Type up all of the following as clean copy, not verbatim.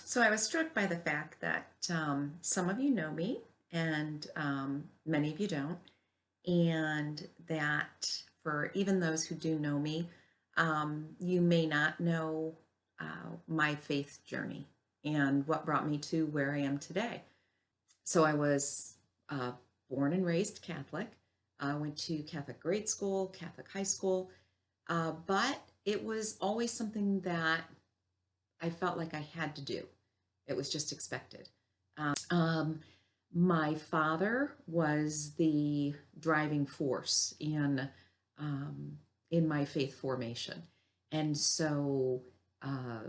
So I was struck by the fact that some of you know me and many of you don't, and that for even those who do know me, you may not know my faith journey and what brought me to where I am today. So I was uh, born and raised Catholic. I went to Catholic grade school, Catholic high school, but it was always something that I felt like I had to do. It was just expected. Um, my father was the driving force um, in my faith formation, and so uh,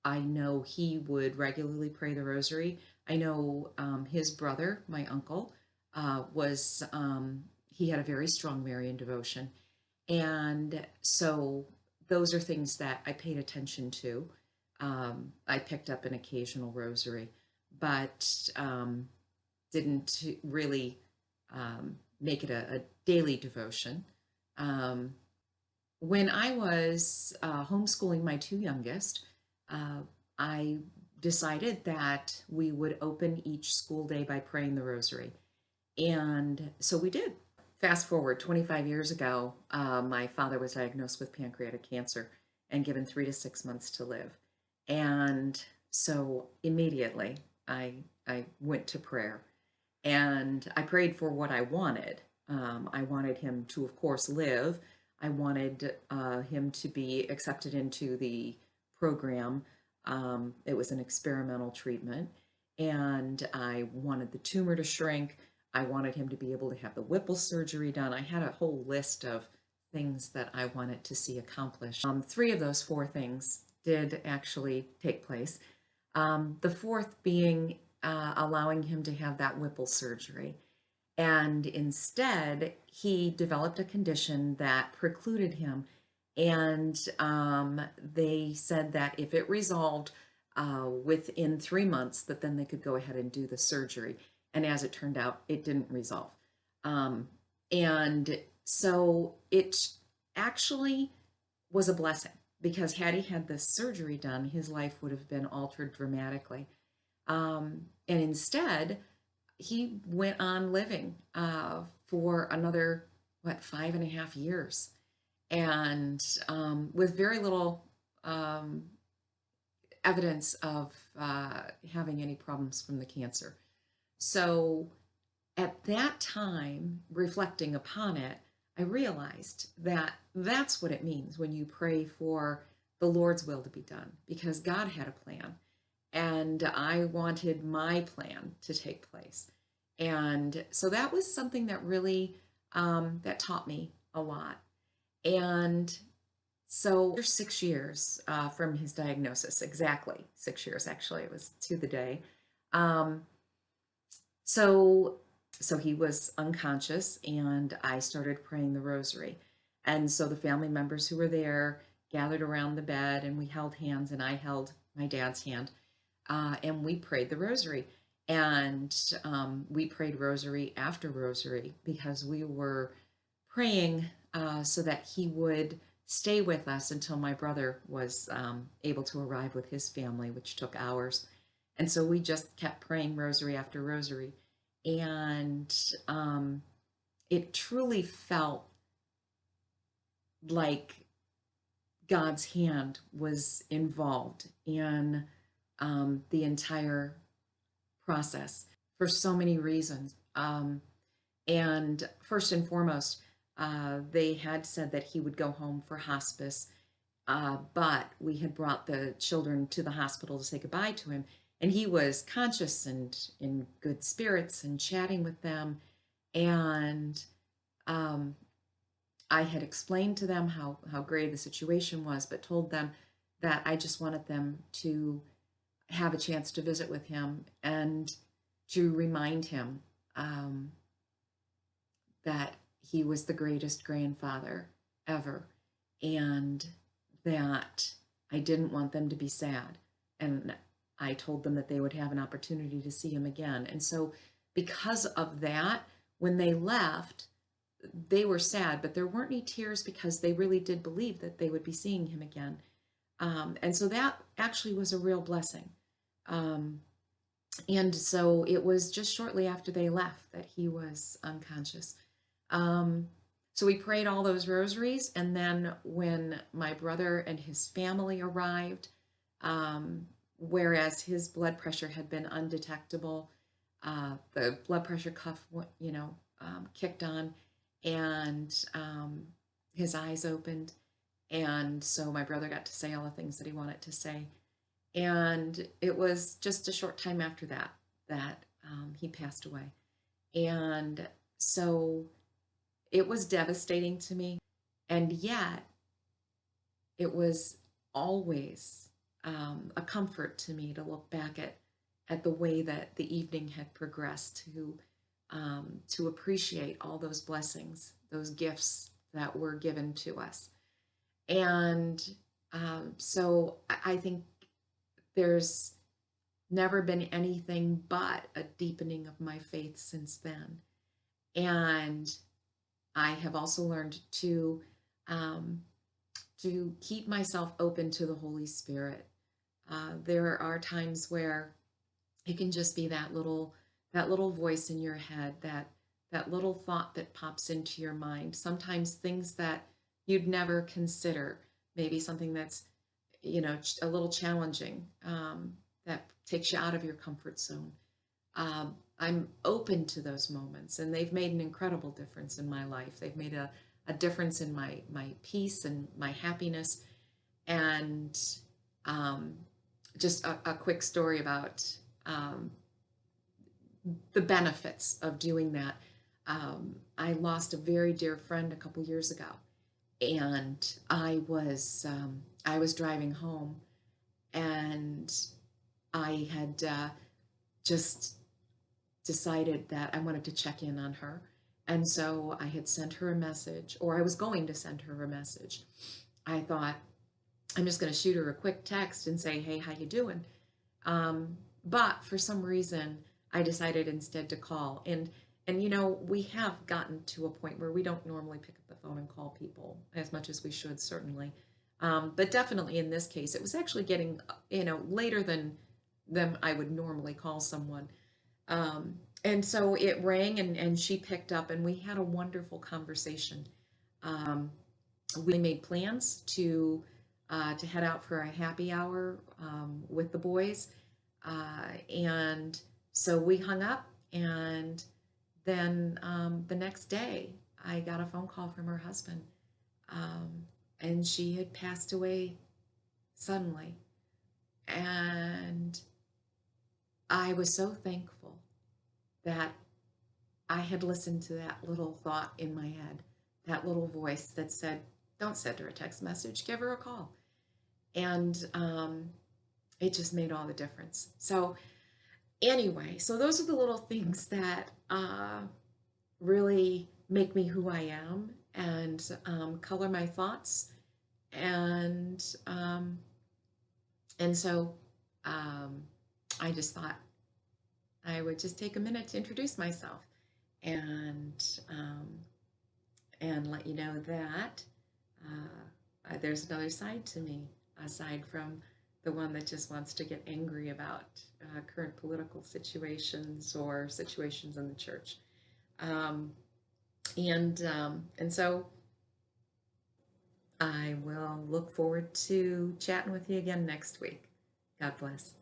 I know he would regularly pray the Rosary. I know his brother, my uncle, was he had a very strong Marian devotion, and so those are things that I paid attention to. I picked up an occasional rosary, but didn't really make it a daily devotion. Um, when I was homeschooling my two youngest, uh, I decided that we would open each school day by praying the rosary. And so we did. Fast forward 25 years ago, my father was diagnosed with pancreatic cancer and given 3 to 6 months to live. And so immediately I went to prayer and I prayed for what I wanted. I wanted him to, of course, live. I wanted him to be accepted into the program. It was an experimental treatment, and I wanted the tumor to shrink. I wanted him to be able to have the Whipple surgery done. I had a whole list of things that I wanted to see accomplished. Three of those four things did actually take place. The fourth being allowing him to have that Whipple surgery. And instead, he developed a condition that precluded him. And they said that if it resolved within 3 months, that then they could go ahead and do the surgery. And as it turned out, it didn't resolve. Um, and so it actually was a blessing because had he had this surgery done, his life would have been altered dramatically. And instead, he went on living for another, what, 5.5 years, and with very little um, evidence of having any problems from the cancer. So at that time, reflecting upon it, I realized that that's what it means when you pray for the Lord's will to be done, because God had a plan and I wanted my plan to take place. And so that was something that really that taught me a lot. And so 6 years from his diagnosis, exactly 6 years, actually, it was to the day. Um, so so he was unconscious and I started praying the rosary. And so the family members who were there gathered around the bed and we held hands and I held my dad's hand and we prayed the rosary. And we prayed rosary after rosary because we were praying so that he would stay with us until my brother was able to arrive with his family, which took hours. And so we just kept praying rosary after rosary. And it truly felt like God's hand was involved in the entire process for so many reasons. And first and foremost, they had said that he would go home for hospice, but we had brought the children to the hospital to say goodbye to him. And he was conscious and in good spirits and chatting with them. And um, I had explained to them how grave the situation was, but told them that I just wanted them to have a chance to visit with him and to remind him that he was the greatest grandfather ever and that I didn't want them to be sad. And I told them that they would have an opportunity to see him again. And so, because of that, when they left, they were sad, but there weren't any tears because they really did believe that they would be seeing him again. And so that actually was a real blessing. Um, and so it was just shortly after they left that he was unconscious. Um, so we prayed all those rosaries, and then when my brother and his family arrived, um, whereas his blood pressure had been undetectable, the blood pressure cuff, kicked on, and his eyes opened, and so my brother got to say all the things that he wanted to say. And it was just a short time after that that he passed away. And so it was devastating to me. And yet, it was always a comfort to me to look back at the way that the evening had progressed, to appreciate all those blessings, those gifts that were given to us. And so I think there's never been anything but a deepening of my faith since then. And I have also learned um, to keep myself open to the Holy Spirit. There are times where it can just be that little voice in your head, that little thought that pops into your mind. Sometimes things that you'd never consider, maybe something that's a little challenging, that takes you out of your comfort zone. I'm open to those moments, and they've made an incredible difference in my life. They've made a difference in my peace and my happiness. And um, just a quick story about um, the benefits of doing that. I lost a very dear friend a couple years ago, and I was driving home, and I had just decided that I wanted to check in on her. And so I had sent her a message, or I was going to send her a message. I thought, I'm just going to shoot her a quick text and say, hey, how you doing? But for some reason, I decided instead to call. And we have gotten to a point where we don't normally pick up the phone and call people as much as we should, certainly. But definitely in this case, it was actually getting, later than I would normally call someone. And so it rang, and she picked up, and we had a wonderful conversation. Um, we made plans to head out for a happy hour with the boys, and so we hung up, and then the next day I got a phone call from her husband, um, and she had passed away suddenly, and I was so thankful that I had listened to that little thought in my head, that little voice that said, don't send her a text message, give her a call. And it just made all the difference. So, anyway, so those are the little things that really make me who I am, and color my thoughts. And so um, I just thought I would just take a minute to introduce myself, and um, and let you know that there's another side to me, aside from the one that just wants to get angry about current political situations or situations in the church. Um, and so I will look forward to chatting with you again next week. God bless.